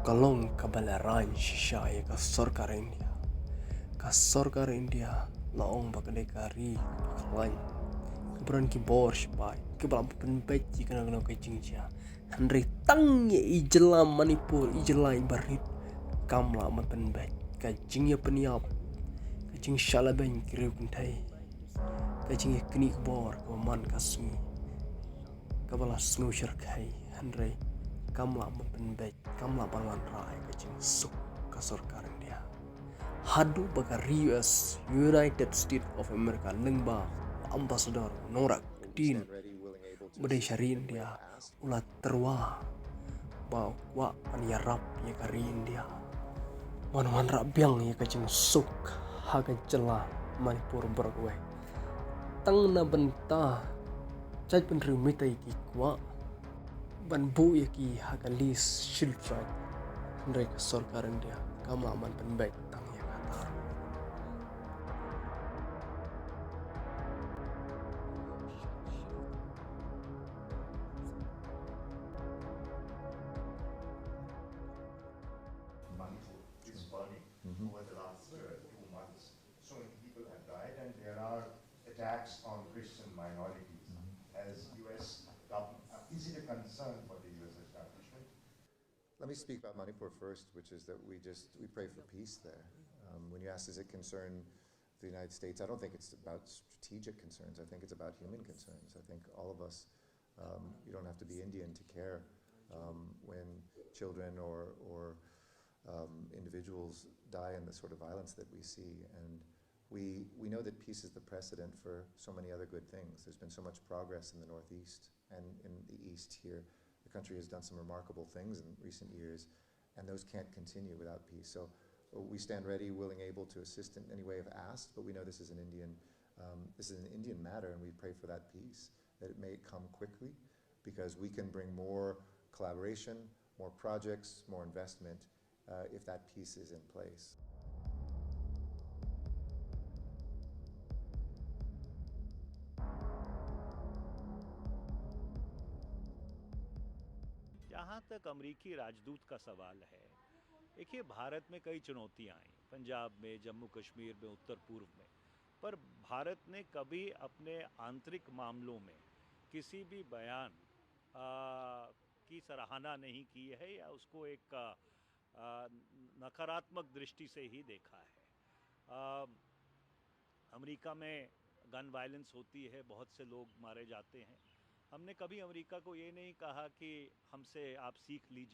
kalong kabalaran shisha ya ka Sorkar India laong bakadekari kalan keberan ki bor spai kebal penpet jika nak kai jingja Henry tang ye jylla Manipur jylla barit kamla mat penpet ka jingya peniap ka jing shalaben kiri kuntai ka jing kini bor ka man kasmi kabala snu syarkai Henry kamla mat penpet kamla balan rai ka jing suk ka Sorkar India hadu baka US United States of America lengba ambassador norak din bade syarin dia ulat tyrwa bawa pan iarap ya kari India wan rabyang ya kajeng suk haga jylla Manipur berwe tang na benta cai penrumita iki kwa ban bu ya ki haga lis shiltrai mereka Sorkar India kama aman penbaik tang ya katar Manipur is burning over the last 2 months. So many people have died, and there are attacks on Christian minorities. As U.S. government, is it a concern for the U.S. establishment? Let me speak about Manipur first, which is that we pray for peace there. When you ask, does it concern the United States? I don't think it's about strategic concerns. I think it's about human concerns. I think all of us, you don't have to be Indian to care when children or individuals die in the sort of violence that we see. And we know that peace is the precedent for so many other good things. There's been so much progress in the Northeast and in the East here. The country has done some remarkable things in recent years, and those can't continue without peace. So we stand ready, willing, able to assist in any way if asked, but we know this is an Indian matter, and we pray for that peace, that it may come quickly, because we can bring more collaboration, more projects, more investment, if that peace is in place. जहाँ तक अमेरिकी राजदूत का सवाल है, देखिए भारत में कई चुनौतियाँ आई, पंजाब में, जम्मू कश्मीर में, उत्तर पूर्व में, पर भारत ने कभी अपने आंतरिक मामलों में किसी भी बयान की सराहना नहीं की है या उसको एक नकारात्मक दृष्टि से ही देखा है। अमेरिका में गन वायलेंस होती है, बहुत से लोग मारे जाते हैं। हमने कभी अमेरिका को ये नहीं कहा कि हमसे आप सीख लीजिए।